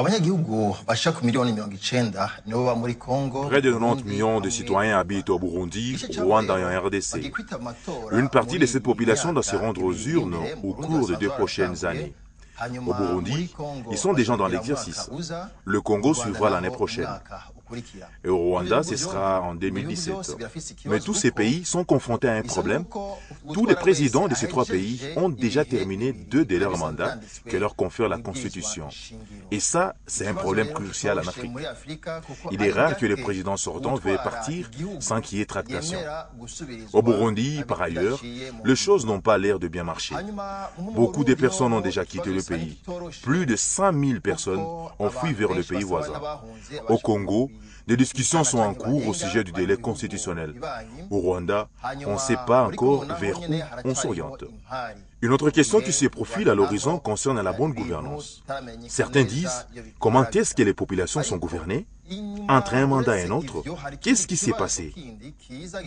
Près de 90 millions de citoyens habitent au Burundi, au Rwanda et en RDC. Une partie de cette population doit se rendre aux urnes au cours des 2 prochaines années. Au Burundi, ils sont déjà dans l'exercice. Le Congo suivra l'année prochaine. Et au Rwanda, ce sera en 2017. Mais tous ces pays sont confrontés à un problème. Tous les présidents de ces 3 pays ont déjà terminé 2 de leurs mandats que leur confère la Constitution. Et ça, c'est un problème crucial en Afrique. Il est rare que le président sortant veuille partir sans qu'il y ait tractation. Au Burundi, par ailleurs, les choses n'ont pas l'air de bien marcher. Beaucoup de personnes ont déjà quitté le pays. Plus de 100 000 personnes ont fui vers le pays voisin. Au Congo, des discussions sont en cours au sujet du délai constitutionnel. Au Rwanda, on ne sait pas encore vers où on s'oriente. Une autre question qui se profile à l'horizon concerne la bonne gouvernance. Certains disent, comment est-ce que les populations sont gouvernées? Entre un mandat et un autre, qu'est-ce qui s'est passé?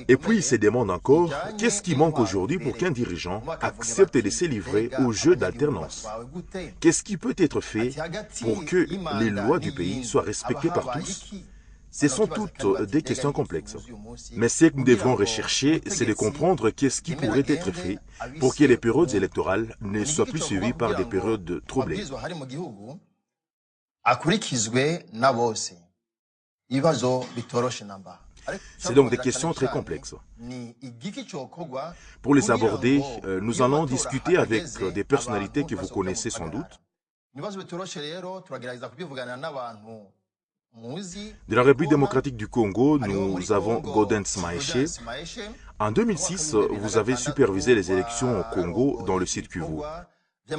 Et puis ils se demandent encore, qu'est-ce qui manque aujourd'hui pour qu'un dirigeant accepte de se livrer au jeu d'alternance? Qu'est-ce qui peut être fait pour que les lois du pays soient respectées par tous? Ce sont toutes des questions complexes. Mais ce que nous devrons rechercher, c'est de comprendre qu'est-ce qui pourrait être fait pour que les périodes électorales ne soient plus suivies par des périodes troublées. C'est donc des questions très complexes. Pour les aborder, nous allons discuter avec des personnalités que vous connaissez sans doute. De la République démocratique du Congo, nous avons Gaudens Maeshe. En 2006, vous avez supervisé les élections au Congo dans le Sud Kivu. Il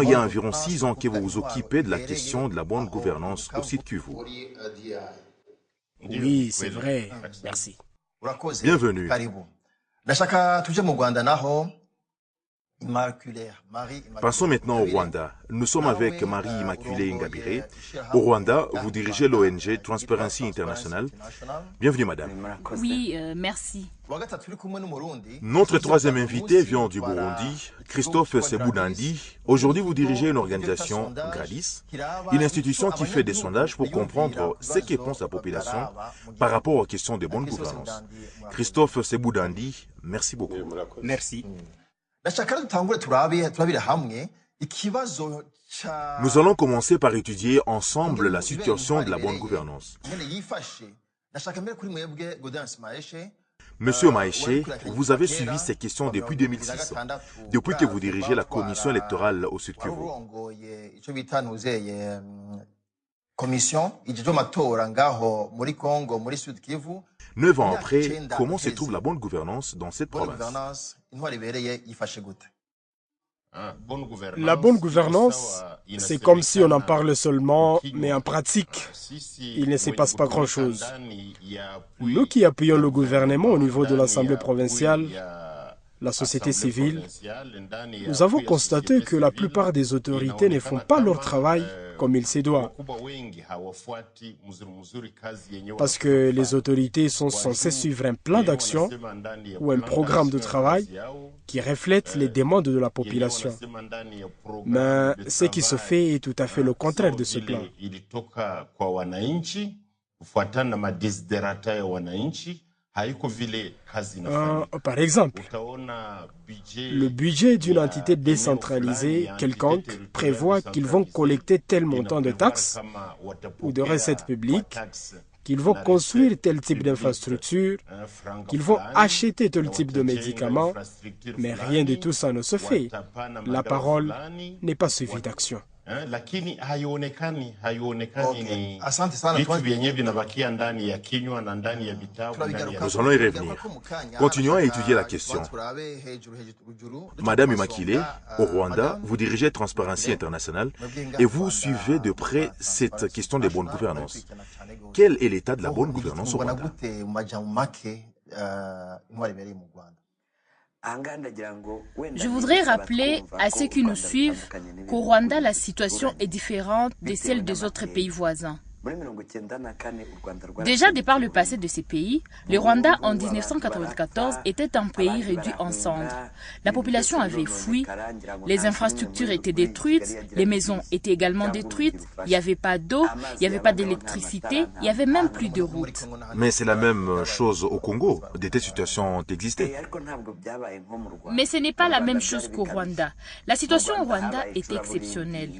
y a environ 6 ans que vous vous occupez de la question de la bonne gouvernance au Sud Kivu. Oui, c'est vrai. Merci. Bienvenue. Passons maintenant au Rwanda. Nous sommes avec Marie Immaculée Ingabire. Au Rwanda, vous dirigez l'ONG Transparency International. Bienvenue, madame. Oui, merci. Notre 3e invité vient du Burundi, Christophe Sebudandi. Aujourd'hui, vous dirigez une organisation, GRADIS, une institution qui fait des sondages pour comprendre ce que pense la population par rapport aux questions de bonne gouvernance. Christophe Sebudandi, merci beaucoup. Merci. Nous allons commencer par étudier ensemble la situation de la bonne gouvernance. Monsieur Maeshe, vous avez suivi ces questions depuis 2006, depuis que vous dirigez la commission électorale au Sud Kivu. 9 ans après, comment se trouve la bonne gouvernance dans cette province? La bonne gouvernance, c'est comme si on en parle seulement, mais en pratique, il ne se passe pas grand-chose. Nous qui appuyons le gouvernement au niveau de l'Assemblée provinciale, la société civile, nous avons constaté que la plupart des autorités ne font pas leur travail comme il se doit. Parce que les autorités sont censées suivre un plan d'action ou un programme de travail qui reflète les demandes de la population. Mais ce qui se fait est tout à fait le contraire de ce plan. Par exemple, le budget d'une entité décentralisée quelconque prévoit qu'ils vont collecter tel montant de taxes ou de recettes publiques, qu'ils vont construire tel type d'infrastructure, qu'ils vont acheter tel type de médicaments, mais rien de tout ça ne se fait. La parole n'est pas suivie d'action. Nous allons y revenir. Continuons à étudier la question. Madame Immaculée, au Rwanda, vous dirigez Transparency International et vous suivez de près cette question des bonnes gouvernances. Quel est l'état de la bonne gouvernance au Rwanda? Je voudrais rappeler à ceux qui nous suivent qu'au Rwanda, la situation est différente de celle des autres pays voisins. Déjà, de par le passé de ces pays, le Rwanda en 1994 était un pays réduit en cendres. La population avait fui, les infrastructures étaient détruites, les maisons étaient également détruites, il n'y avait pas d'eau, il n'y avait pas d'électricité, il n'y avait même plus de routes. Mais c'est la même chose au Congo. De telles situations ont existé. Mais ce n'est pas la même chose qu'au Rwanda. La situation au Rwanda est exceptionnelle.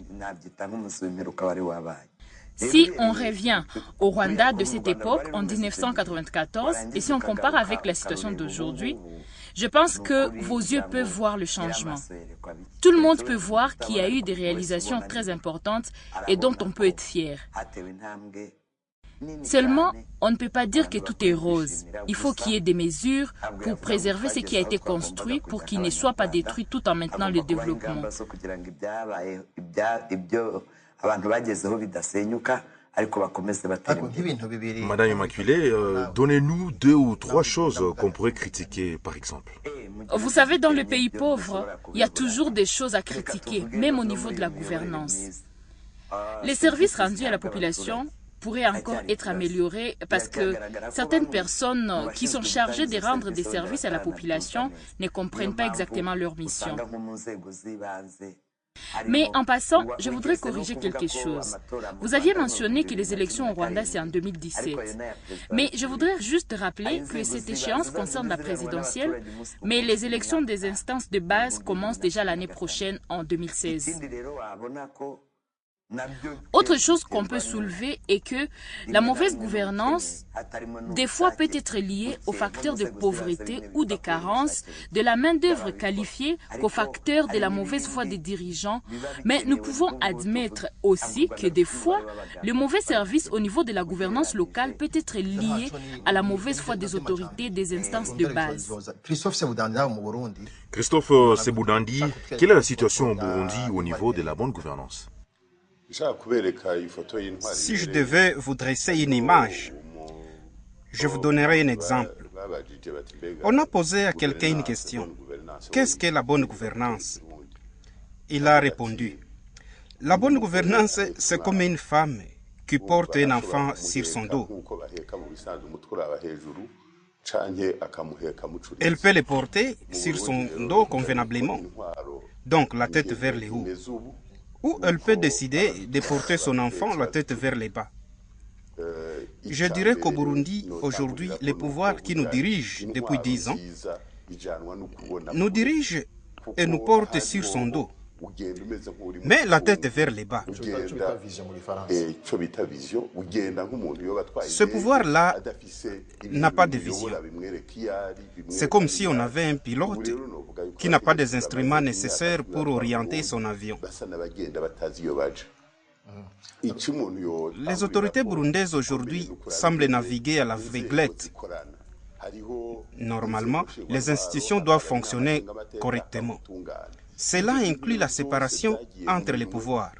Si on revient au Rwanda de cette époque, en 1994, et si on compare avec la situation d'aujourd'hui, je pense que vos yeux peuvent voir le changement. Tout le monde peut voir qu'il y a eu des réalisations très importantes et dont on peut être fier. Seulement, on ne peut pas dire que tout est rose. Il faut qu'il y ait des mesures pour préserver ce qui a été construit pour qu'il ne soit pas détruit tout en maintenant le développement. Madame Immaculée, donnez-nous 2 ou 3 choses qu'on pourrait critiquer, par exemple. Vous savez, dans le pays pauvre, il y a toujours des choses à critiquer, même au niveau de la gouvernance. Les services rendus à la population pourraient encore être améliorés parce que certaines personnes qui sont chargées de rendre des services à la population ne comprennent pas exactement leur mission. Mais en passant, je voudrais corriger quelque chose. Vous aviez mentionné que les élections au Rwanda, c'est en 2017. Mais je voudrais juste rappeler que cette échéance concerne la présidentielle, mais les élections des instances de base commencent déjà l'année prochaine, en 2016. Autre chose qu'on peut soulever est que la mauvaise gouvernance, des fois, peut être liée aux facteurs de pauvreté ou de carence de la main-d'œuvre qualifiée qu'aux facteurs de la mauvaise foi des dirigeants. Mais nous pouvons admettre aussi que des fois, le mauvais service au niveau de la gouvernance locale peut être lié à la mauvaise foi des autorités des instances de base. Christophe Sebudandi, quelle est la situation au Burundi au niveau de la bonne gouvernance? Si je devais vous dresser une image, je vous donnerai un exemple. On a posé à quelqu'un une question. Qu'est-ce qu'est la bonne gouvernance? Il a répondu. La bonne gouvernance, c'est comme une femme qui porte un enfant sur son dos. Elle peut le porter sur son dos convenablement, donc la tête vers le haut. Ou elle peut décider de porter son enfant la tête vers le bas. Je dirais qu'au Burundi, aujourd'hui, les pouvoirs qui nous dirigent depuis 10 ans nous dirigent et nous portent sur son dos, mais la tête vers le bas. Ce pouvoir-là n'a pas de vision. C'est comme si on avait un pilote qui n'a pas des instruments nécessaires pour orienter son avion. Les autorités burundaises aujourd'hui semblent naviguer à l'aveuglette. Normalement, les institutions doivent fonctionner correctement. Cela inclut la séparation entre les pouvoirs,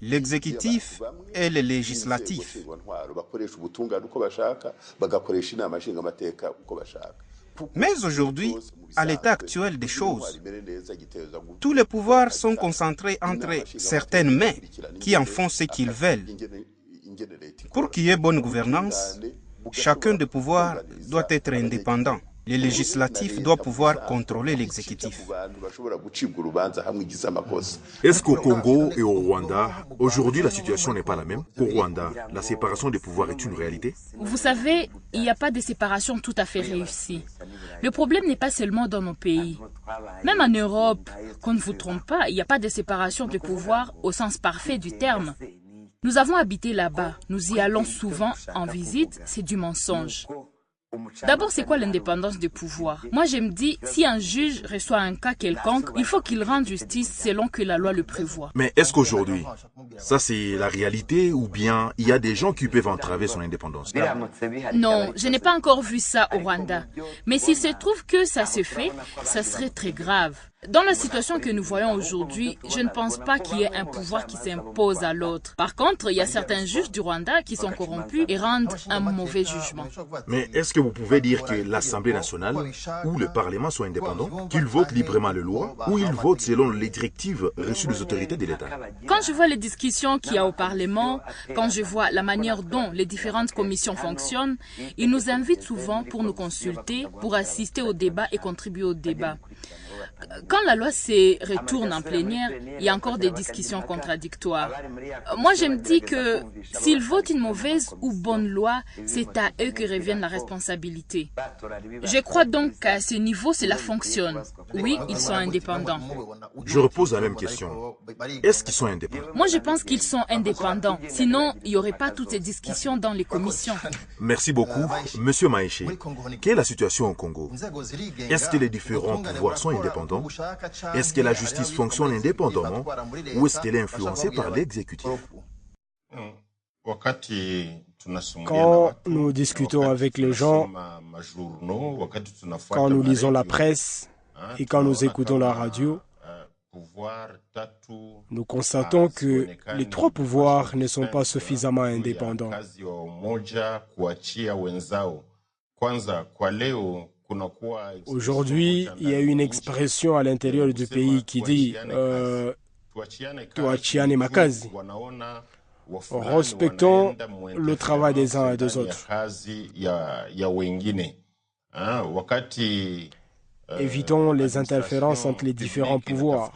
l'exécutif et le législatif. Mais aujourd'hui, à l'état actuel des choses, tous les pouvoirs sont concentrés entre certaines mains qui en font ce qu'ils veulent. Pour qu'il y ait bonne gouvernance, chacun des pouvoirs doit être indépendant. Le législatif doit pouvoir contrôler l'exécutif. Est-ce qu'au Congo et au Rwanda, aujourd'hui la situation n'est pas la même? Au Rwanda, la séparation des pouvoirs est une réalité? Vous savez, il n'y a pas de séparation tout à fait réussie. Le problème n'est pas seulement dans nos pays. Même en Europe, qu'on ne vous trompe pas, il n'y a pas de séparation de pouvoir au sens parfait du terme. Nous avons habité là-bas, nous y allons souvent en visite, c'est du mensonge. D'abord, c'est quoi l'indépendance du pouvoir? Moi, je me dis, si un juge reçoit un cas quelconque, il faut qu'il rende justice selon que la loi le prévoit. Mais est-ce qu'aujourd'hui, ça c'est la réalité ou bien il y a des gens qui peuvent entraver son indépendance? Non, je n'ai pas encore vu ça au Rwanda. Mais s'il se trouve que ça se fait, ça serait très grave. Dans la situation que nous voyons aujourd'hui, je ne pense pas qu'il y ait un pouvoir qui s'impose à l'autre. Par contre, il y a certains juges du Rwanda qui sont corrompus et rendent un mauvais jugement. Mais est-ce que vous pouvez dire que l'Assemblée nationale ou le Parlement sont indépendants, qu'ils votent librement les lois ou ils votent selon les directives reçues des autorités de l'État? Quand je vois les discussions qu'il y a au Parlement, quand je vois la manière dont les différentes commissions fonctionnent, ils nous invitent souvent pour nous consulter, pour assister au débat et contribuer au débat. Quand la loi se retourne en plénière, il y a encore des discussions contradictoires. Moi, je me dis que s'ils votent une mauvaise ou bonne loi, c'est à eux que revient la responsabilité. Je crois donc qu'à ce niveau, cela fonctionne. Oui, ils sont indépendants. Je repose la même question. Est-ce qu'ils sont indépendants? Moi, je pense qu'ils sont indépendants. Sinon, il n'y aurait pas toutes ces discussions dans les commissions. Merci beaucoup. Monsieur Maïché, quelle est la situation au Congo? Est-ce que les différents pouvoirs sont indépendants? Est-ce que la justice fonctionne indépendamment ou est-ce qu'elle est influencée par l'exécutif? Quand nous discutons avec les gens, quand nous lisons la presse et quand nous écoutons la radio, nous constatons que les trois pouvoirs ne sont pas suffisamment indépendants. Aujourd'hui, il y a une expression à l'intérieur du pays qui dit « Tuachiane makazi ». Respectons le travail des uns et des autres. Évitons les interférences entre les différents pouvoirs.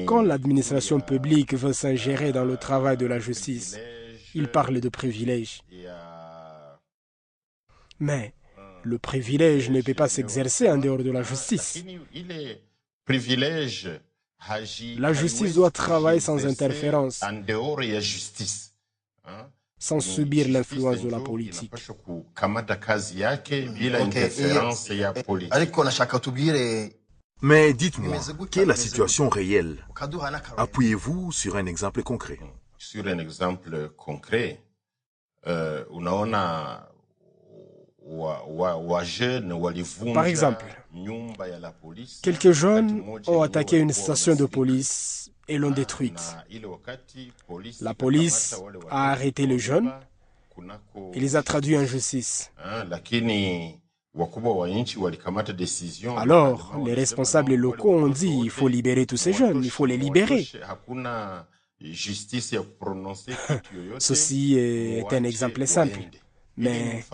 Quand l'administration publique veut s'ingérer dans le travail de la justice, il parle de privilèges. Mais le privilège ne peut pas s'exercer en dehors de la justice. La justice doit travailler sans interférence, sans subir l'influence de la politique. Mais dites-moi, quelle est la situation réelle? Appuyez-vous sur un exemple concret. Sur un exemple concret, Par exemple, quelques jeunes ont attaqué une station de police et l'ont détruite. La police a arrêté les jeunes et les a traduits en justice. Alors, les responsables locaux ont dit il faut libérer tous ces jeunes, il faut les libérer. Ceci est un exemple simple. Mais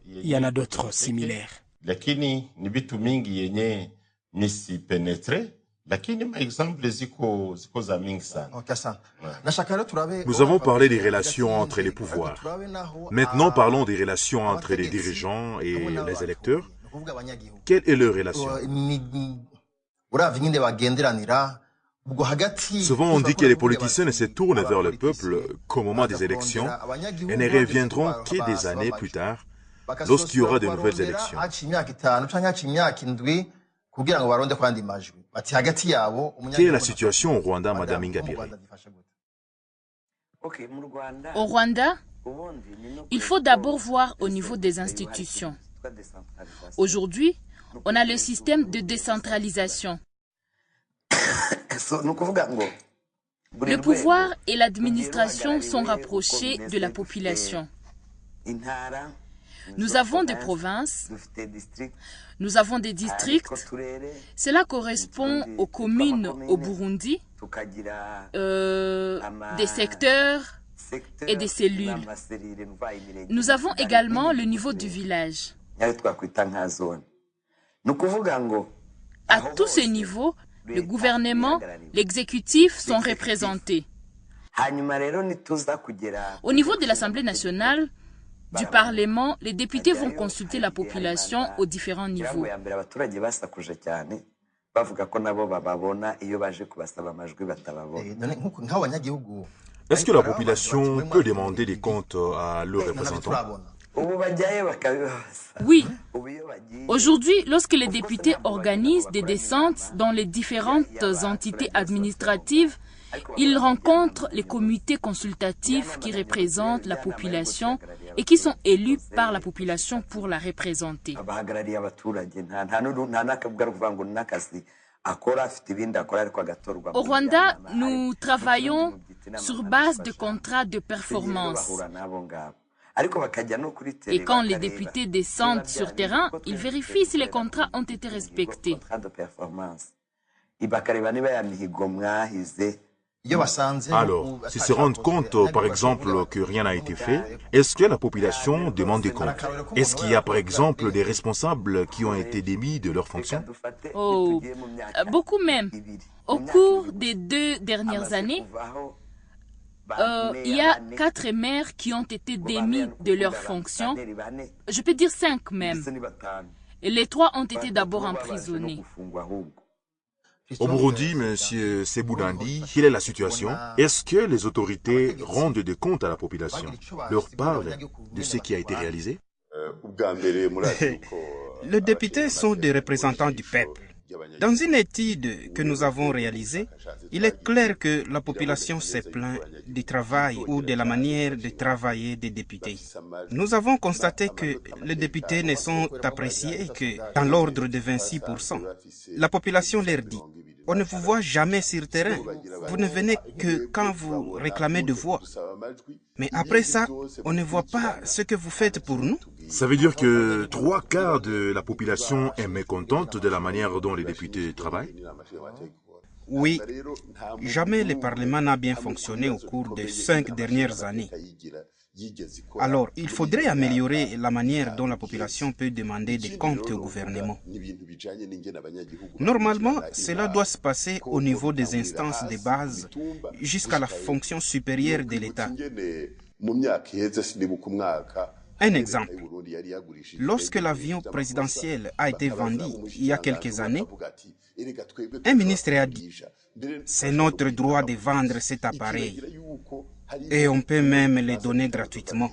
il y en a d'autres similaires. Nous avons parlé des relations entre les pouvoirs. Maintenant, parlons des relations entre les dirigeants et les électeurs. Quelle est leur relation? Souvent, on dit que les politiciens ne se tournent vers le peuple qu'au moment des élections et ne reviendront que des années plus tard, lorsqu'il y aura de nouvelles élections. Quelle est la situation au Rwanda, Madame Ingabire? Au Rwanda, il faut d'abord voir au niveau des institutions. Aujourd'hui, on a le système de décentralisation. Le pouvoir et l'administration sont rapprochés de la population. Nous avons des provinces, nous avons des districts. Cela correspond aux communes au Burundi, des secteurs et des cellules. Nous avons également le niveau du village. À tous ces niveaux, le gouvernement, l'exécutif sont représentés. Au niveau de l'Assemblée nationale, du Parlement, les députés vont consulter la population aux différents niveaux. Est-ce que la population peut demander des comptes à leurs représentants? Oui. Aujourd'hui, lorsque les députés organisent des descentes dans les différentes entités administratives, ils rencontrent les comités consultatifs qui représentent la population et qui sont élus par la population pour la représenter. Au Rwanda, nous travaillons sur base de contrats de performance. Et quand les députés descendent sur terrain, ils vérifient si les contrats ont été respectés. Alors, s'ils se rendent compte, par exemple, que rien n'a été fait, est-ce que la population demande des comptes? Est-ce qu'il y a, par exemple, des responsables qui ont été démis de leurs fonctions? Oh, beaucoup même. Au cours des 2 dernières années, il y a 4 maires qui ont été démis de leurs fonctions. Je peux dire 5 même. Et les 3 ont été d'abord emprisonnés. Au Burundi, M. Sebudandi, quelle est la situation? Est-ce que les autorités rendent des comptes à la population, leur parlent de ce qui a été réalisé? Les députés sont des représentants du peuple. Dans une étude que nous avons réalisée, il est clair que la population s'est plaint du travail ou de la manière de travailler des députés. Nous avons constaté que les députés ne sont appréciés que dans l'ordre de 26%. La population leur dit: on ne vous voit jamais sur terrain. Vous ne venez que quand vous réclamez de voix. Mais après ça, on ne voit pas ce que vous faites pour nous. Ça veut dire que 3/4 de la population est mécontente de la manière dont les députés travaillent? Oui, jamais le Parlement n'a bien fonctionné au cours des 5 dernières années. Alors, il faudrait améliorer la manière dont la population peut demander des comptes au gouvernement. Normalement, cela doit se passer au niveau des instances de base jusqu'à la fonction supérieure de l'État. Un exemple, lorsque l'avion présidentiel a été vendu il y a quelques années, un ministre a dit: c'est notre droit de vendre cet appareil et on peut même le donner gratuitement.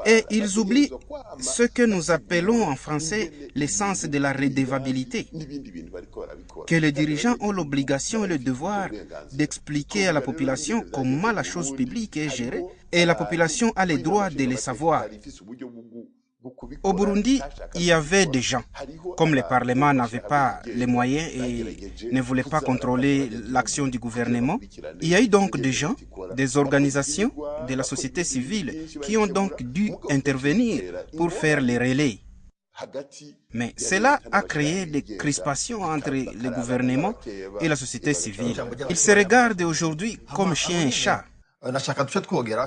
Et ils oublient ce que nous appelons en français l'essence de la redevabilité, que les dirigeants ont l'obligation et le devoir d'expliquer à la population comment la chose publique est gérée, et la population a le droit de le savoir. Au Burundi, il y avait des gens. Comme le Parlement n'avait pas les moyens et ne voulait pas contrôler l'action du gouvernement, il y a eu donc des gens, des organisations de la société civile qui ont donc dû intervenir pour faire les relais. Mais cela a créé des crispations entre le gouvernement et la société civile. Ils se regardent aujourd'hui comme chien et chat.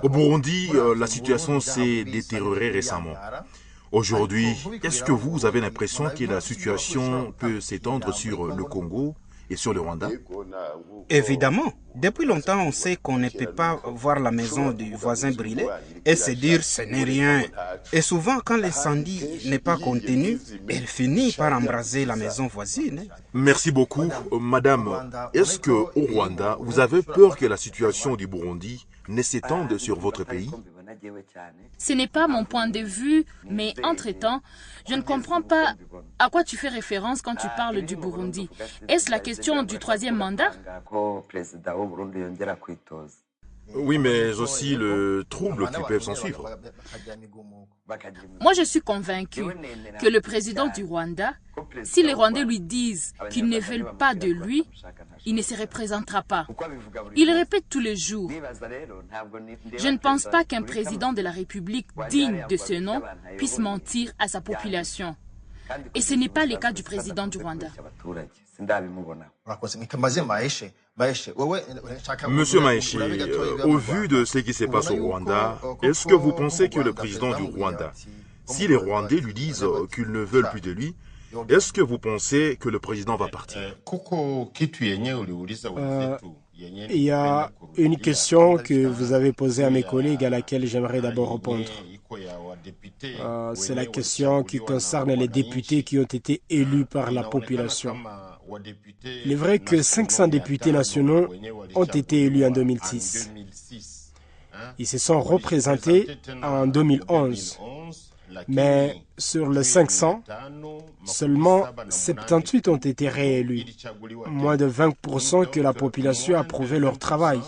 Au Burundi, la situation s'est détériorée récemment. Aujourd'hui, est-ce que vous avez l'impression que la situation peut s'étendre sur le Congo et sur le Rwanda? Évidemment. Depuis longtemps, on sait qu'on ne peut pas voir la maison du voisin brûler et se dire ce n'est rien. Et souvent, quand l'incendie n'est pas contenu, elle finit par embraser la maison voisine. Merci beaucoup. Madame, est-ce qu'au Rwanda, vous avez peur que la situation du Burundi ne s'étende sur votre pays? Ce n'est pas mon point de vue, mais entre-temps, je ne comprends pas à quoi tu fais référence quand tu parles du Burundi. Est-ce la question du 3e mandat? Oui, mais aussi le trouble qui peut s'en suivre. Moi, je suis convaincu que le président du Rwanda, si les Rwandais lui disent qu'ils ne veulent pas de lui, il ne se représentera pas. Il le répète tous les jours. Je ne pense pas qu'un président de la République digne de ce nom puisse mentir à sa population. Et ce n'est pas le cas du président du Rwanda. Monsieur Maeshe, au vu de ce qui se passe au Rwanda, est-ce que vous pensez que le président du Rwanda, si les Rwandais lui disent qu'ils ne veulent plus de lui, est-ce que vous pensez que le président va partir? Il y a une question que vous avez posée à mes collègues à laquelle j'aimerais d'abord répondre. C'est la question qui concerne les députés qui ont été élus par la population. Il est vrai que 500 députés nationaux ont été élus en 2006. Ils se sont représentés en 2011. Mais sur les 500, seulement 78 ont été réélus. Moins de 20% que la population a approuvé leur travail.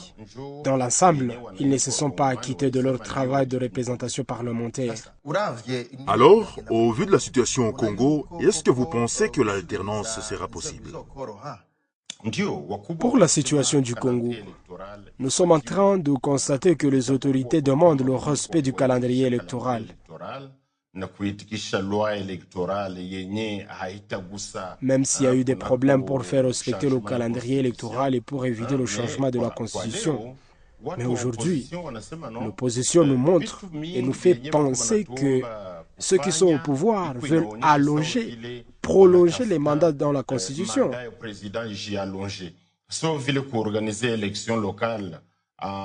Dans l'ensemble, ils ne se sont pas acquittés de leur travail de représentation parlementaire. Alors, au vu de la situation au Congo, est-ce que vous pensez que l'alternance sera possible? Pour la situation du Congo, nous sommes en train de constater que les autorités demandent le respect du calendrier électoral. Même s'il y a eu des problèmes pour faire respecter le calendrier électoral et pour éviter le changement de la Constitution. Mais aujourd'hui, l'opposition nous montre et nous fait penser que ceux qui sont au pouvoir veulent prolonger les mandats dans la Constitution.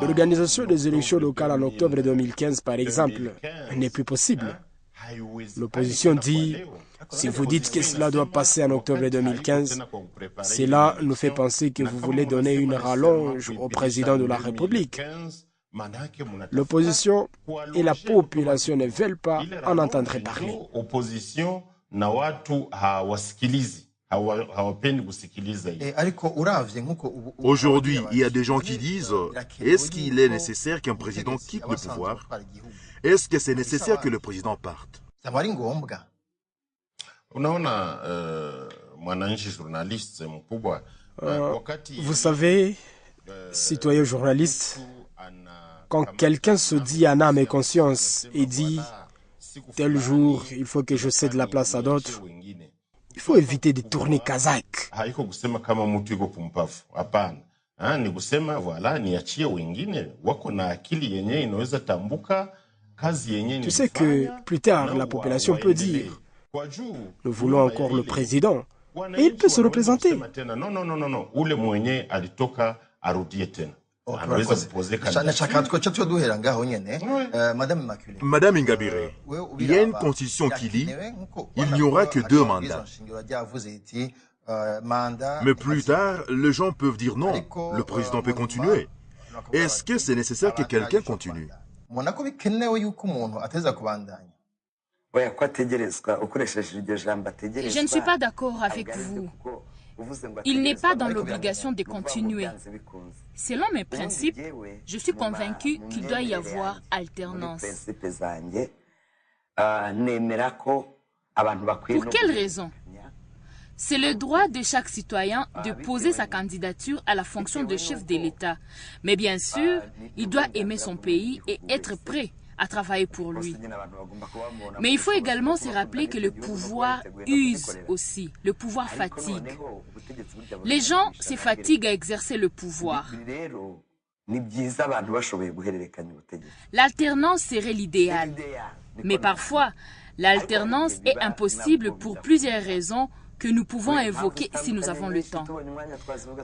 L'organisation des élections locales en octobre 2015, par exemple, n'est plus possible. L'opposition dit, si vous dites que cela doit passer en octobre 2015, cela nous fait penser que vous voulez donner une rallonge au président de la République. L'opposition et la population ne veulent pas en entendre parler. Aujourd'hui, il y a des gens qui disent, est-ce qu'il est nécessaire qu'un président quitte le pouvoir? Est-ce que c'est nécessaire que le président parte? Vous savez, citoyen journaliste, quand quelqu'un se dit en âme et conscience et dit « tel jour, il faut que je cède la place à d'autres », il faut éviter de tourner kazakh. Tu sais que plus tard, la population peut dire « nous voulons encore le président » et il peut se représenter. Madame Ingabire, il y a une constitution qui dit il n'y aura que 2 mandats. Mais plus tard, les gens peuvent dire non, le président peut continuer. Est-ce que c'est nécessaire que quelqu'un continue? Je ne suis pas d'accord avec vous. Il n'est pas dans l'obligation de continuer. Selon mes principes, je suis convaincu qu'il doit y avoir alternance. Pour quelle raison? C'est le droit de chaque citoyen de poser sa candidature à la fonction de chef de l'État. Mais bien sûr, il doit aimer son pays et être prêt à travailler pour lui. Mais il faut également se rappeler que le pouvoir use aussi, le pouvoir fatigue. Les gens se fatiguent à exercer le pouvoir. L'alternance serait l'idéal. Mais parfois, l'alternance est impossible pour plusieurs raisons que nous pouvons évoquer si nous avons le temps.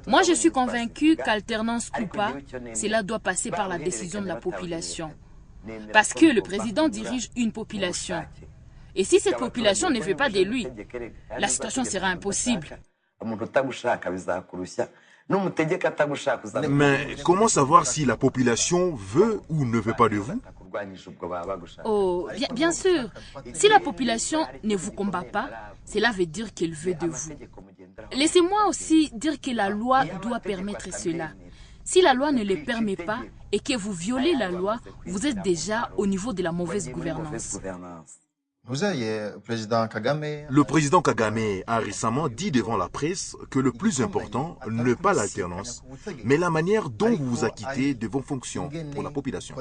Moi, je suis convaincu qu'alternance ou pas, cela doit passer par la décision de la population. Parce que le président dirige une population. Et si cette population ne veut pas de lui, la situation sera impossible. Mais comment savoir si la population veut ou ne veut pas de vous? Oh, bien sûr. Si la population ne vous combat pas, cela veut dire qu'elle veut de vous. Laissez-moi aussi dire que la loi doit permettre cela. Si la loi ne le permet pas et que vous violez la loi, vous êtes déjà au niveau de la mauvaise gouvernance. Le président Kagame a récemment dit devant la presse que le plus important n'est pas l'alternance, mais la manière dont vous vous acquittez de vos fonctions pour la population.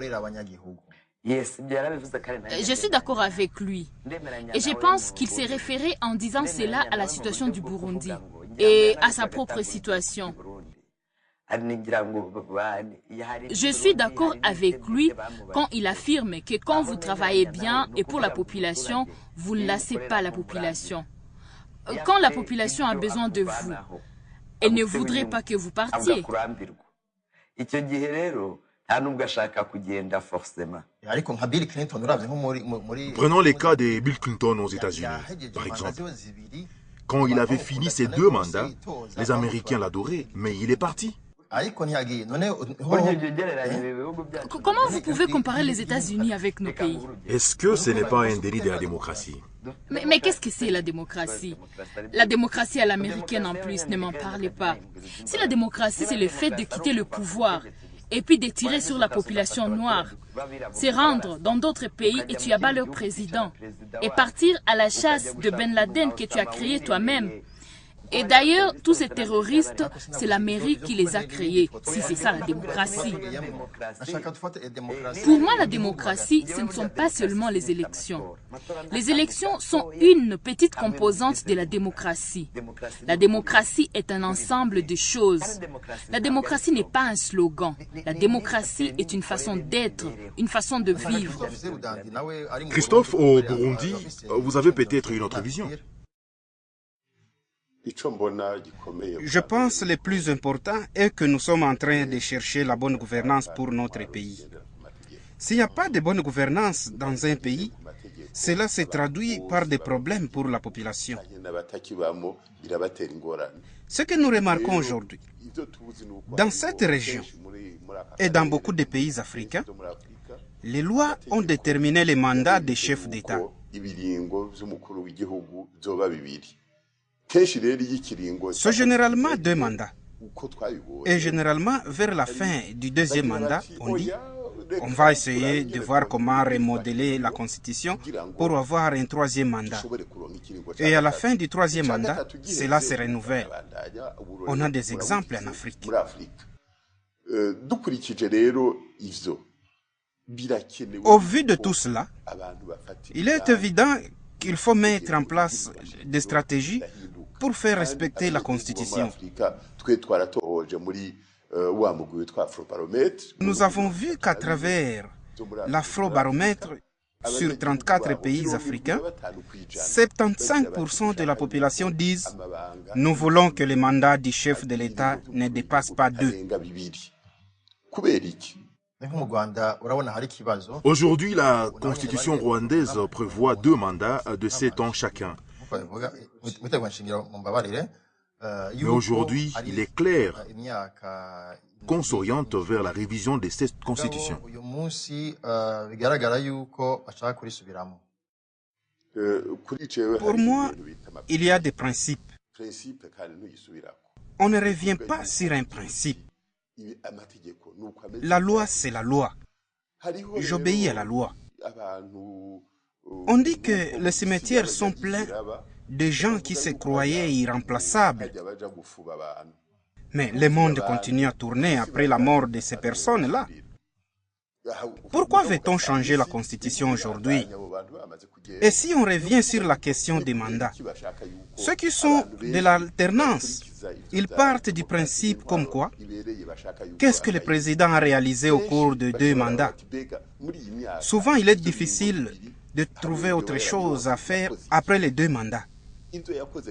Je suis d'accord avec lui. Et je pense qu'il s'est référé en disant cela à la situation du Burundi et à sa propre situation. Je suis d'accord avec lui quand il affirme que quand vous travaillez bien et pour la population, vous ne lassez pas la population. Quand la population a besoin de vous, elle ne voudrait pas que vous partiez. Prenons les cas de Bill Clinton aux États-Unis, par exemple. Quand il avait fini ses 2 mandats, les Américains l'adoraient, mais il est parti. Comment vous pouvez comparer les États-Unis avec nos pays? Est-ce que ce n'est pas un délit de la démocratie? Mais qu'est-ce que c'est la démocratie? La démocratie à l'américaine en plus, ne m'en parlez pas. Si la démocratie, c'est le fait de quitter le pouvoir et puis de tirer sur la population noire, c'est rendre dans d'autres pays et tu abats leur président et partir à la chasse de Ben Laden que tu as créé toi-même. Et d'ailleurs, tous ces terroristes, c'est l'Amérique qui les a créés, si c'est ça la démocratie. Pour moi, la démocratie, ce ne sont pas seulement les élections. Les élections sont une petite composante de la démocratie. La démocratie est un ensemble de choses. La démocratie n'est pas un slogan. La démocratie est une façon d'être, une façon de vivre. Christophe, au Burundi, vous avez peut-être une autre vision. Je pense que le plus important est que nous sommes en train de chercher la bonne gouvernance pour notre pays. S'il n'y a pas de bonne gouvernance dans un pays, cela se traduit par des problèmes pour la population. Ce que nous remarquons aujourd'hui, dans cette région et dans beaucoup de pays africains, les lois ont déterminé les mandats des chefs d'État. C'est généralement 2 mandats. Et généralement, vers la fin du 2e mandat, on dit on va essayer de voir comment remodeler la Constitution pour avoir un 3e mandat. Et à la fin du 3e mandat, cela se renouvelle. On a des exemples en Afrique. Au vu de tout cela, il est évident qu'il faut mettre en place des stratégies pour faire respecter la Constitution. Nous avons vu qu'à travers l'Afrobaromètre, sur 34 pays africains, 75% de la population disent « Nous voulons que le mandat du chef de l'État ne dépasse pas 2 ». Aujourd'hui, la constitution rwandaise prévoit 2 mandats de 7 ans chacun. Mais aujourd'hui, il est clair qu'on s'oriente vers la révision de cette constitution. Pour moi, il y a des principes. On ne revient pas sur un principe. La loi, c'est la loi. J'obéis à la loi. On dit que les cimetières sont pleins de gens qui se croyaient irremplaçables. Mais le monde continue à tourner après la mort de ces personnes-là. Pourquoi veut-on changer la Constitution aujourd'hui? Et si on revient sur la question des mandats, ceux qui sont de l'alternance, ils partent du principe comme quoi, qu'est-ce que le président a réalisé au cours de 2 mandats? Souvent, il est difficile de trouver autre chose à faire après les 2 mandats.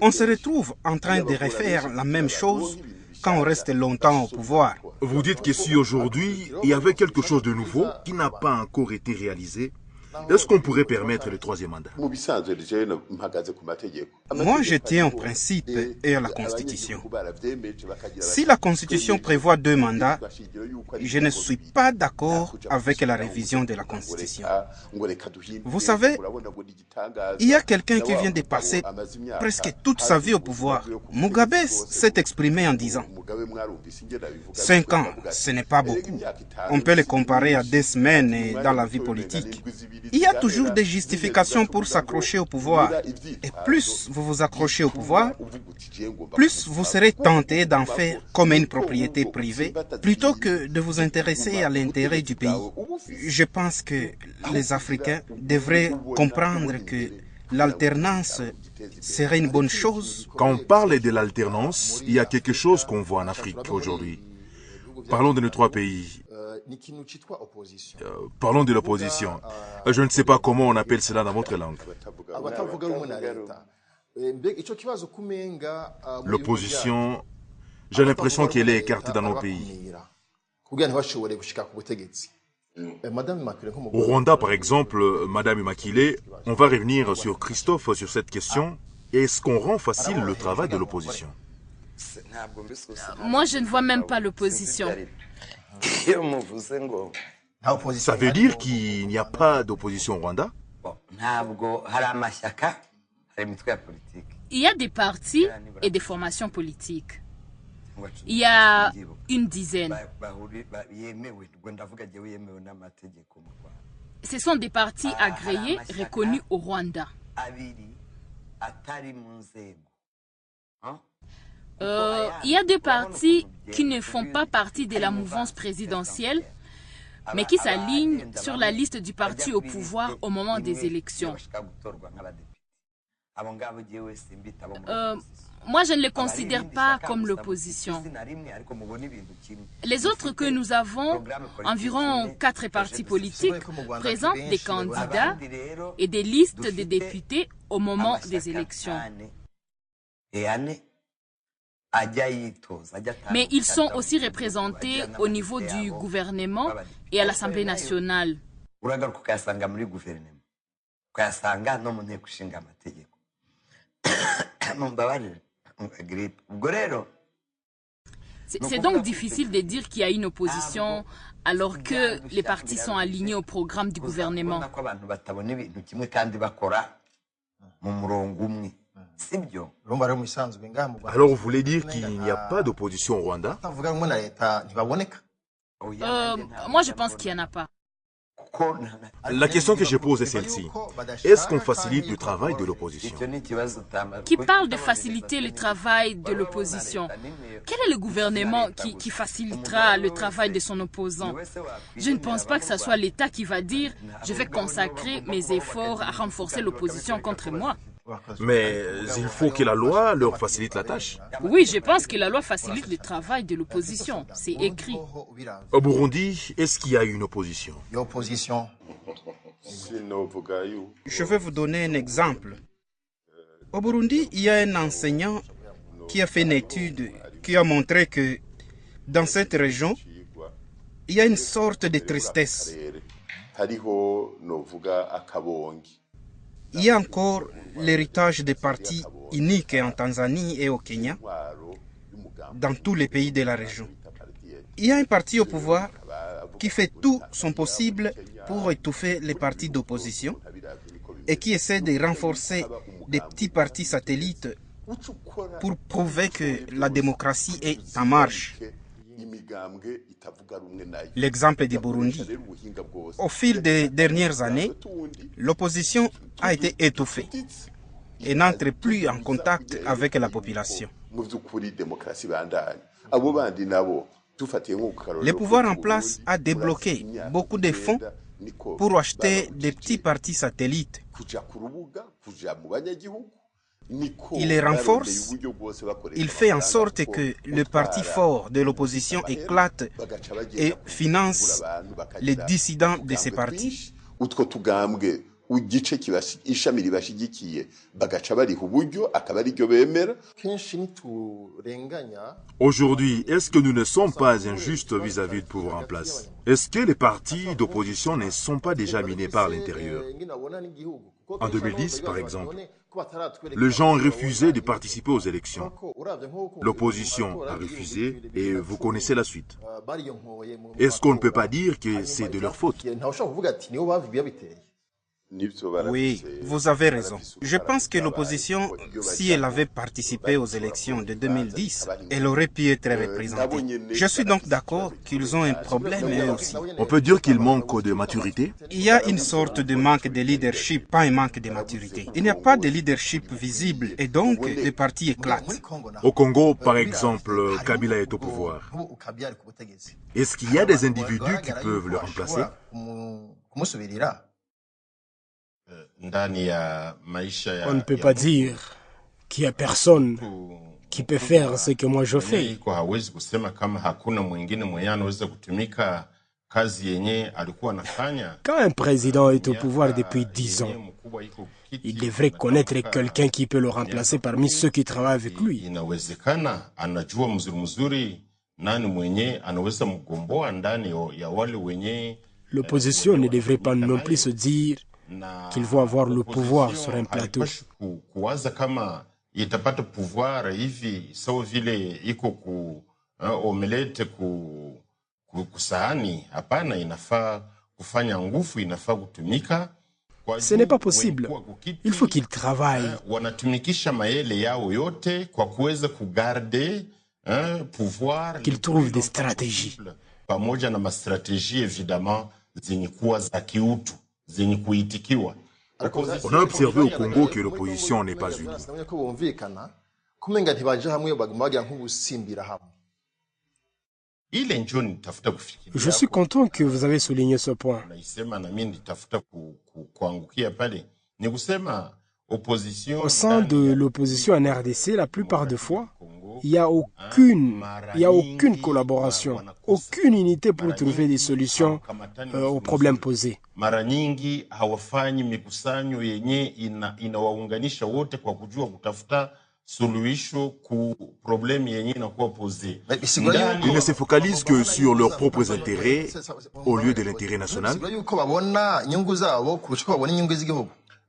On se retrouve en train de refaire la même chose quand on reste longtemps au pouvoir. Vous dites que si aujourd'hui, il y avait quelque chose de nouveau qui n'a pas encore été réalisé, est-ce qu'on pourrait permettre le 3e mandat? Moi, je tiens au principe et à la Constitution. Si la Constitution prévoit 2 mandats, je ne suis pas d'accord avec la révision de la Constitution. Vous savez, il y a quelqu'un qui vient de passer presque toute sa vie au pouvoir. Mugabe s'est exprimé en disant 5 ans, ce n'est pas beaucoup. On peut le comparer à 2 semaines dans la vie politique. Il y a toujours des justifications pour s'accrocher au pouvoir. Et plus vous vous accrochez au pouvoir, plus vous serez tenté d'en faire comme une propriété privée, plutôt que de vous intéresser à l'intérêt du pays. Je pense que les Africains devraient comprendre que l'alternance serait une bonne chose. Quand on parle de l'alternance, il y a quelque chose qu'on voit en Afrique aujourd'hui. Parlons de nos 3 pays. Parlons de l'opposition. Je ne sais pas comment on appelle cela dans votre langue. L'opposition, j'ai l'impression qu'elle est écartée dans nos pays. Au Rwanda, par exemple, Madame Immaculée, on va revenir sur Christophe sur cette question. Est-ce qu'on rend facile le travail de l'opposition? Moi, je ne vois même pas l'opposition. Ça veut dire qu'il n'y a pas d'opposition au Rwanda? Il y a des partis et des formations politiques. Il y a une dizaine. Ce sont des partis agréés reconnus au Rwanda. Il y a des partis qui ne font pas partie de la mouvance présidentielle, mais qui s'alignent sur la liste du parti au pouvoir au moment des élections. Moi, je ne les considère pas comme l'opposition. Les autres que nous avons, environ 4 partis politiques, présentent des candidats et des listes de députés au moment des élections. Mais ils sont aussi représentés au niveau du gouvernement et à l'Assemblée nationale. C'est donc difficile de dire qu'il y a une opposition alors que les partis sont alignés au programme du gouvernement. Alors vous voulez dire qu'il n'y a pas d'opposition au Rwanda? Moi, je pense qu'il n'y en a pas. La question que je pose est celle-ci. Est-ce qu'on facilite le travail de l'opposition? Qui parle de faciliter le travail de l'opposition? Quel est le gouvernement qui facilitera le travail de son opposant? Je ne pense pas que ce soit l'État qui va dire « je vais consacrer mes efforts à renforcer l'opposition contre moi ». Mais il faut que la loi leur facilite la tâche. Oui, je pense que la loi facilite le travail de l'opposition. C'est écrit. Au Burundi, est-ce qu'il y a une opposition? Je vais vous donner un exemple. Au Burundi, il y a un enseignant qui a fait une étude qui a montré que dans cette région, il y a une sorte de tristesse. Il y a encore l'héritage des partis uniques en Tanzanie et au Kenya, dans tous les pays de la région. Il y a un parti au pouvoir qui fait tout son possible pour étouffer les partis d'opposition et qui essaie de renforcer des petits partis satellites pour prouver que la démocratie est en marche. L'exemple du Burundi. Au fil des dernières années, l'opposition a été étouffée et n'entre plus en contact avec la population. Le pouvoir en place a débloqué beaucoup de fonds pour acheter des petits partis satellites. Il les renforce, il fait en sorte que le parti fort de l'opposition éclate et finance les dissidents de ces partis. Aujourd'hui, est-ce que nous ne sommes pas injustes vis-à-vis du pouvoir en place? Est-ce que les partis d'opposition ne sont pas déjà minés par l'intérieur? En 2010, par exemple, les gens refusaient de participer aux élections. L'opposition a refusé et vous connaissez la suite. Est-ce qu'on ne peut pas dire que c'est de leur faute? Oui, vous avez raison. Je pense que l'opposition, si elle avait participé aux élections de 2010, elle aurait pu être représentée. Je suis donc d'accord qu'ils ont un problème eux aussi. On peut dire qu'il manque de maturité? Il y a une sorte de manque de leadership, pas un manque de maturité. Il n'y a pas de leadership visible et donc les partis éclatent. Au Congo, par exemple, Kabila est au pouvoir. Est-ce qu'il y a des individus qui peuvent le remplacer? On ne peut pas dire qu'il n'y a personne qui peut faire ce que moi je fais. Quand un président est au pouvoir depuis 10 ans, il devrait connaître quelqu'un qui peut le remplacer parmi ceux qui travaillent avec lui. L'opposition ne devrait pas non plus se dire qu'ils vont avoir le pouvoir sur un plateau. itapata pouvoir hivi sawa vile iko ku omelette kusahani. Hapana, inafaa kufanya nguvu, inafaa kutumika. Ce n'est pas possible. Il faut qu'il travaille. Wanatumikisha maele yao yote kwa kuweza kugarde pouvoir, qu'il trouve des stratégies. Pamoja na mastratégie évidemment zenye kuwa za kiutu, zenye kuitikiwa. On a observé au Congo que l'opposition n'est pas unie. Je suis content que vous avez souligné ce point. Au sein de l'opposition en RDC, la plupart des fois, il n'y a aucune collaboration, aucune unité pour trouver des solutions aux problèmes posés. Mara nyingi hawafanyi mikusanyo yenye inawaunganisha wote kwa kujua kutafuta suluhisho ku problème yenye inakuwa posée. Ils ne se focalisent que sur leurs propres intérêts au lieu de l'intérêt national.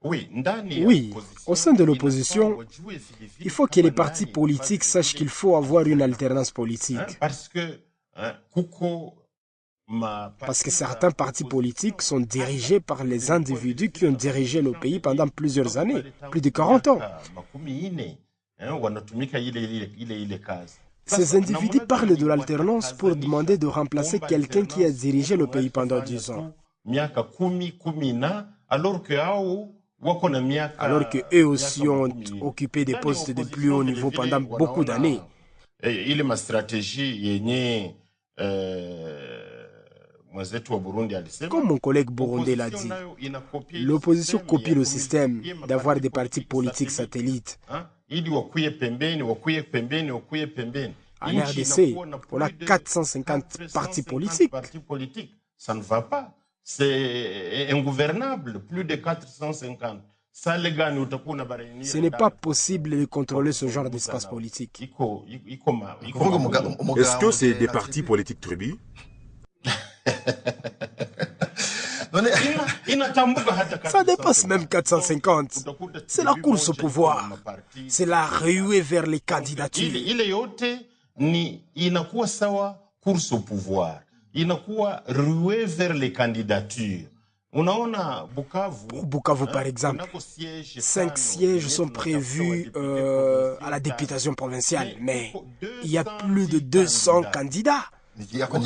Oui, au sein de l'opposition, il faut que les partis politiques sachent qu'il faut avoir une alternance politique. Parce que certains partis politiques sont dirigés par les individus qui ont dirigé le pays pendant plusieurs années, plus de 40 ans. Ces individus parlent de l'alternance pour demander de remplacer quelqu'un qui a dirigé le pays pendant 10 ans. Alors qu'eux aussi ont occupé des postes de plus haut niveau pendant beaucoup d'années. Comme mon collègue burundais l'a dit, l'opposition copie le système d'avoir des partis politiques satellites. En RDC, on a 450 partis politiques. Ça ne va pas. C'est ingouvernable, plus de 450. Ce n'est pas possible de contrôler ce genre d'espace politique. Est-ce que c'est des partis politiques tribus? Ça dépasse même 450. C'est la course au pouvoir. C'est la ruée vers les candidatures. Inakuwa ruée vers les candidatures. Pour Bukavu, par exemple, 5 sièges sont prévus à la députation provinciale, mais il y a plus de 200 candidats. Quand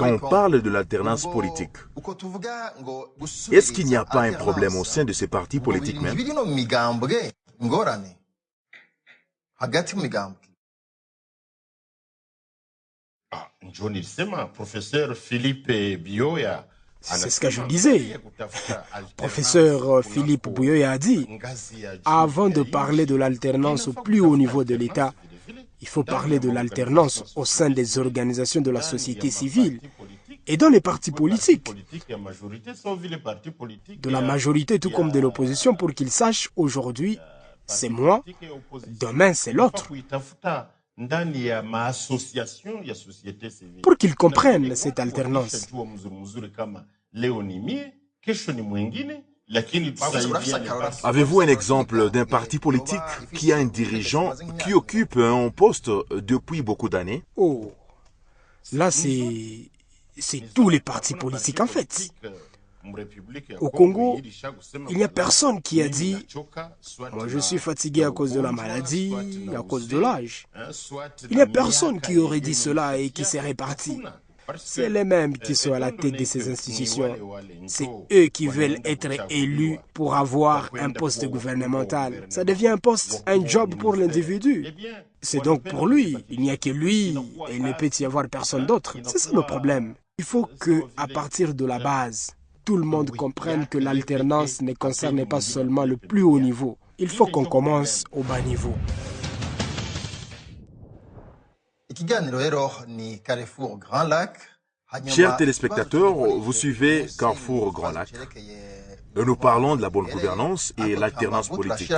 on parle de l'alternance politique, est-ce qu'il n'y a pas un problème au sein de ces partis politiques même? C'est ce que je disais. Professeur Philippe Bouyoya a dit, avant de parler de l'alternance au plus haut niveau de l'État, il faut parler de l'alternance au sein des organisations de la société civile et dans les partis politiques, de la majorité tout comme de l'opposition, pour qu'ils sachent aujourd'hui, c'est moi, demain c'est l'autre. Pour qu'ils comprennent cette alternance. Avez-vous un exemple d'un parti politique qui a un dirigeant qui occupe un poste depuis beaucoup d'années? Oh, là c'est tous les partis politiques en fait. Au Congo, il n'y a personne qui a dit « Moi je suis fatigué à cause de la maladie, à cause de l'âge ». Il n'y a personne qui aurait dit cela et qui serait parti. C'est les mêmes qui sont à la tête de ces institutions. C'est eux qui veulent être élus pour avoir un poste gouvernemental. Ça devient un poste, un job pour l'individu. C'est donc pour lui. Il n'y a que lui et il ne peut y avoir personne d'autre. C'est ça le problème. Il faut qu'à partir de la base, tout le monde comprenne que l'alternance ne concerne pas seulement le plus haut niveau. Il faut qu'on commence au bas niveau. Chers téléspectateurs, vous suivez Carrefour Grand Lac. Nous parlons de la bonne gouvernance et l'alternance politique.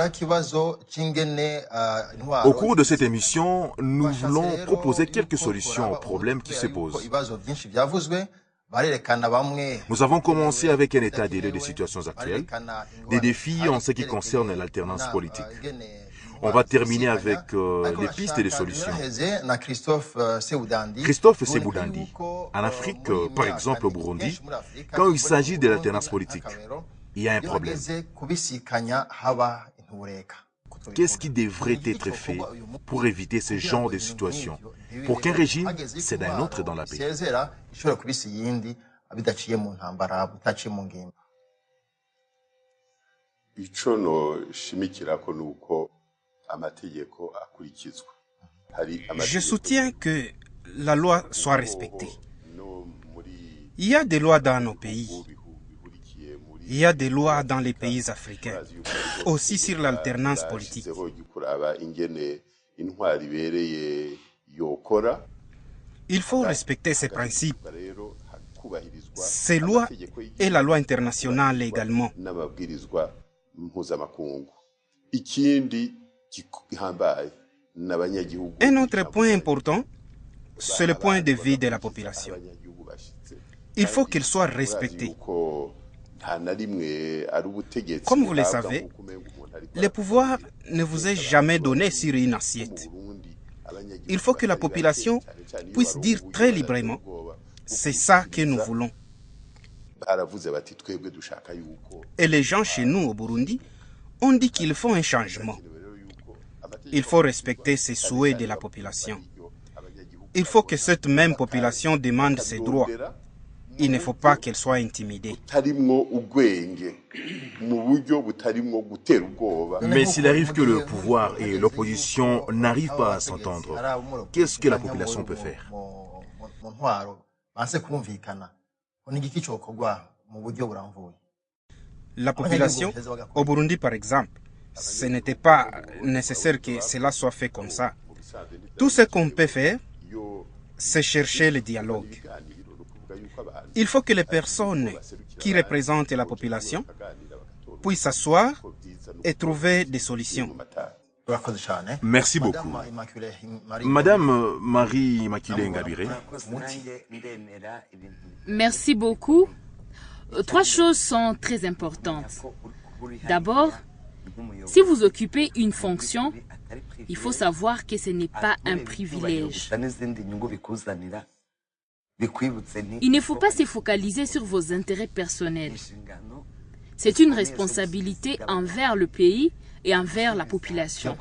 Au cours de cette émission, nous voulons proposer quelques solutions aux problèmes qui se posent. Nous avons commencé avec un état des lieux des situations actuelles, des défis en ce qui concerne l'alternance politique. On va terminer avec les pistes et les solutions. Christophe Seboudandi, en Afrique, par exemple au Burundi, quand il s'agit de l'alternance politique, il y a un problème. Qu'est-ce qui devrait être fait pour éviter ce genre de situation? Pour qu'un régime cède à un autre dans la paix. Je soutiens que la loi soit respectée. Il y a des lois dans nos pays. Il y a des lois dans les pays africains, aussi sur l'alternance politique. Il faut respecter ces principes, ces lois et la loi internationale également. Un autre point important, c'est le point de vue de la population. Il faut qu'elle soit respectée. Comme vous le savez, le pouvoir ne vous est jamais donné sur une assiette. Il faut que la population puisse dire très librement, c'est ça que nous voulons. Et les gens chez nous au Burundi ont dit qu'il faut un changement. Il faut respecter ces souhaits de la population. Il faut que cette même population demande ses droits. Il ne faut pas qu'elle soit intimidée. Mais s'il arrive que le pouvoir et l'opposition n'arrivent pas à s'entendre, qu'est-ce que la population peut faire? La population, au Burundi par exemple, ce n'était pas nécessaire que cela soit fait comme ça. Tout ce qu'on peut faire, c'est chercher le dialogue. Il faut que les personnes qui représentent la population puissent s'asseoir et trouver des solutions. Merci beaucoup. Madame Marie-Immaculée Ngabire. Merci beaucoup. Trois choses sont très importantes. D'abord, si vous occupez une fonction, il faut savoir que ce n'est pas un privilège. Il ne faut pas se focaliser sur vos intérêts personnels. C'est une responsabilité envers le pays et envers la population.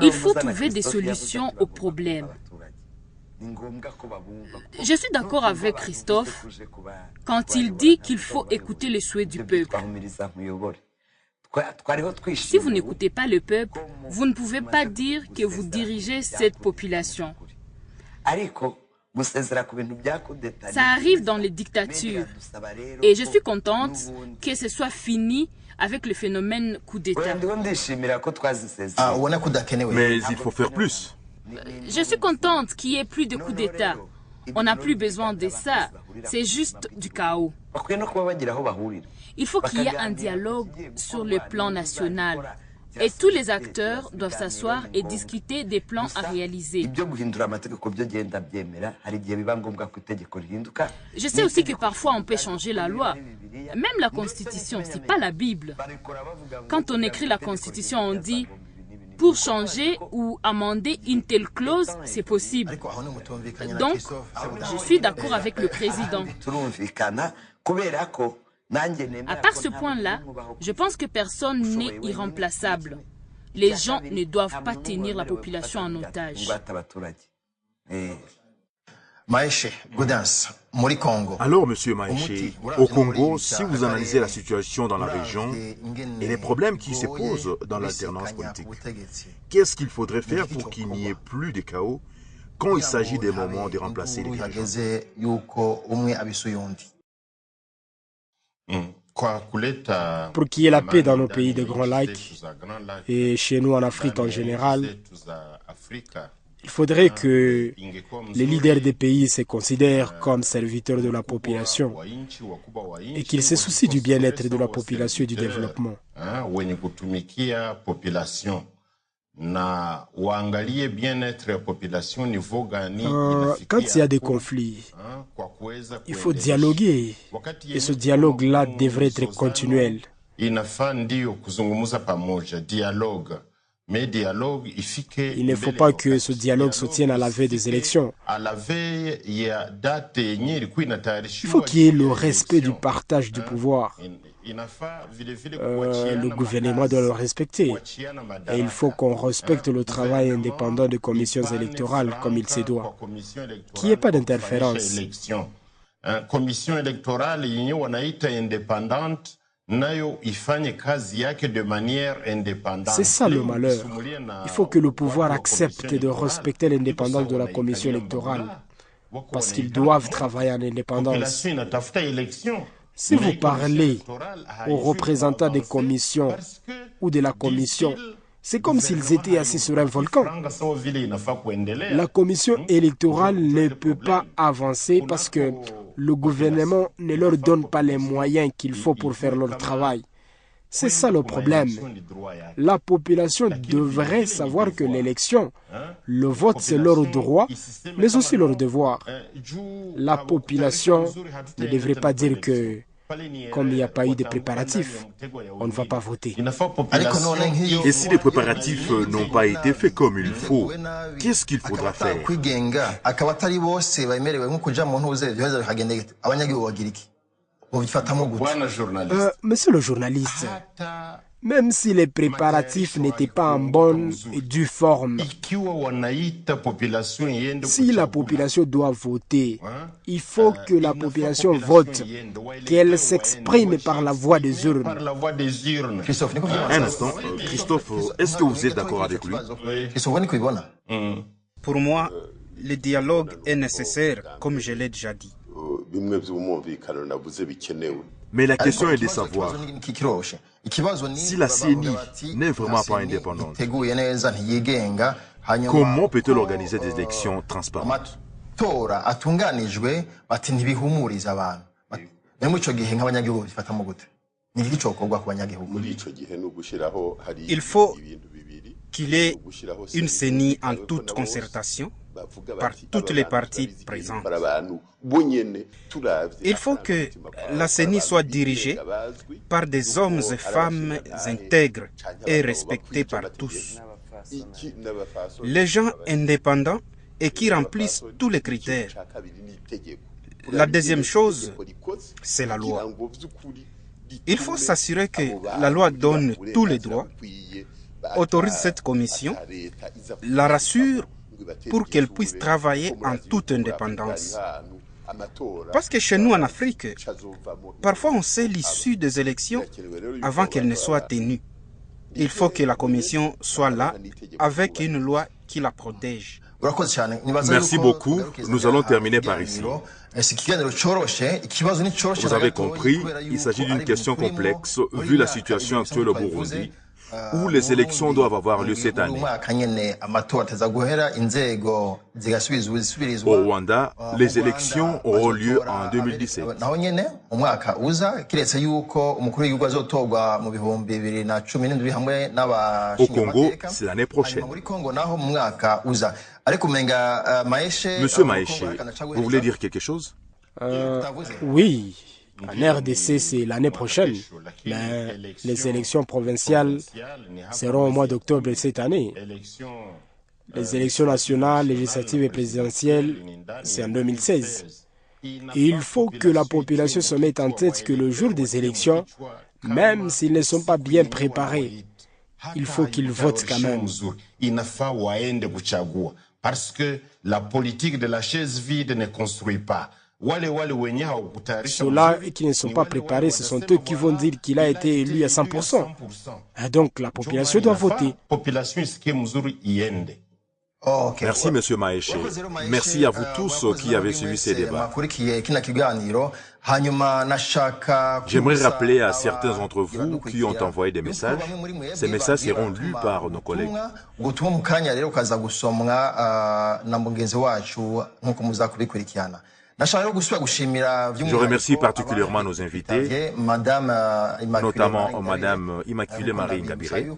Il faut trouver des solutions aux problèmes. Je suis d'accord avec Christophe quand il dit qu'il faut écouter les souhaits du peuple. Si vous n'écoutez pas le peuple, vous ne pouvez pas dire que vous dirigez cette population. Ça arrive dans les dictatures et je suis contente que ce soit fini avec le phénomène coup d'État. Mais il faut faire plus. Je suis contente qu'il n'y ait plus de coup d'État. On n'a plus besoin de ça. C'est juste du chaos. Il faut qu'il y ait un dialogue sur le plan national. Et tous les acteurs doivent s'asseoir et discuter des plans à réaliser. Je sais aussi que parfois on peut changer la loi. Même la Constitution, ce n'est pas la Bible. Quand on écrit la Constitution, on dit pour changer ou amender une telle clause, c'est possible. Donc, je suis d'accord avec le président. À part ce point-là, je pense que personne n'est irremplaçable. Les gens ne doivent pas tenir la population en otage. Alors, Monsieur Maïché, au Congo, si vous analysez la situation dans la région et les problèmes qui se posent dans l'alternance politique, qu'est-ce qu'il faudrait faire pour qu'il n'y ait plus de chaos quand il s'agit des moments de remplacer les dirigeants? Pour qu'il y ait la paix dans nos pays de Grands Lacs et chez nous en Afrique en général, il faudrait que les leaders des pays se considèrent comme serviteurs de la population et qu'ils se soucient du bien-être de la population et du développement. Quand il y a des conflits, il faut dialoguer. Et ce dialogue-là devrait être continuel. Il ne faut pas que ce dialogue se tienne à la veille des élections. Il faut qu'il y ait le respect du partage du pouvoir. Le gouvernement doit le respecter. Et il faut qu'on respecte le travail indépendant des commissions électorales comme il se doit. Qu'il n'y ait pas d'interférence. Commission électorale indépendante. C'est ça le malheur. Il faut que le pouvoir accepte de respecter l'indépendance de la commission électorale parce qu'ils doivent travailler en indépendance. Si vous parlez aux représentants des commissions ou de la commission, c'est comme s'ils étaient assis sur un volcan. La commission électorale ne peut pas avancer parce que le gouvernement ne leur donne pas les moyens qu'il faut pour faire leur travail. C'est ça le problème. La population devrait savoir que l'élection, le vote, c'est leur droit, mais aussi leur devoir. La population ne devrait pas dire que, comme il n'y a pas eu de préparatifs, on ne va pas voter. Et si les préparatifs n'ont pas été faits comme il faut, qu'est-ce qu'il faudra faire? Monsieur le journaliste, même si les préparatifs n'étaient pas en bonne et due forme, si la population doit voter, il faut que la population vote, qu'elle s'exprime par la voie des urnes. Un instant, Christophe, est-ce que vous êtes d'accord avec lui? Pour moi, le dialogue est nécessaire, comme je l'ai déjà dit. Mais la question est de savoir si la CENI n'est vraiment pas indépendante. Comment peut-elle organiser des élections transparentes? Il faut qu'il y ait une CENI en toute concertation par toutes les parties présentes. Il faut que la CENI soit dirigée par des hommes et femmes intègres et respectés par tous. Les gens indépendants et qui remplissent tous les critères. La deuxième chose, c'est la loi. Il faut s'assurer que la loi donne tous les droits, autorise cette commission, la rassure pour qu'elle puisse travailler en toute indépendance. Parce que chez nous en Afrique, parfois on sait l'issue des élections avant qu'elles ne soient tenues. Il faut que la commission soit là avec une loi qui la protège. Merci beaucoup. Nous allons terminer par ici. Vous avez compris, il s'agit d'une question complexe vu la situation actuelle au Burundi, où les élections doivent avoir lieu cette année. Au Rwanda, les élections auront lieu en 2017. Au Congo, c'est l'année prochaine. Monsieur Maeshe, vous voulez dire quelque chose? Oui. En RDC, c'est l'année prochaine, mais les élections provinciales seront au mois d'octobre cette année. Les élections nationales, législatives et présidentielles, c'est en 2016. Et il faut que la population se mette en tête que le jour des élections, même s'ils ne sont pas bien préparés, il faut qu'ils votent quand même. Parce que la politique de la chaise vide ne construit pas. Ceux-là qui ne sont pas préparés, ce sont eux qui vont dire qu'il a été élu à 100%. Et donc la population doit voter. Merci, Monsieur Maeshe. Merci à vous tous qui avez suivi ces débats. J'aimerais rappeler à certains d'entre vous qui ont envoyé des messages. Ces messages seront lus par nos collègues. Je remercie particulièrement nos invités, notamment Madame Immaculée Marie Ngabire. Je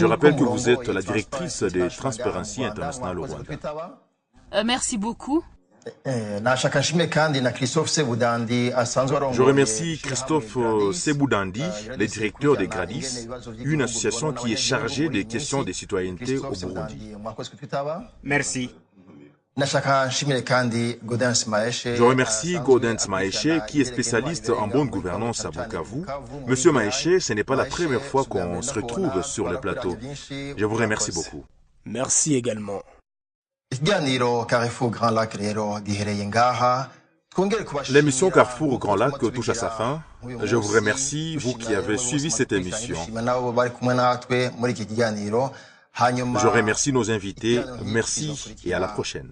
rappelle que vous êtes la directrice de Transparency International au Rwanda. Merci beaucoup. Je remercie Christophe Seboudandi, le directeur de Gradis, une association qui est chargée des questions de citoyenneté au Burundi. Merci. Je remercie Gaudens Maeshe, qui est spécialiste en bonne gouvernance à Bukavu. Monsieur Maeshe, ce n'est pas la première fois qu'on se retrouve sur le plateau. Je vous remercie beaucoup. Merci également. L'émission Carrefour Grand Lac touche à sa fin. Je vous remercie, vous qui avez suivi cette émission. Je remercie nos invités. Merci et à la prochaine.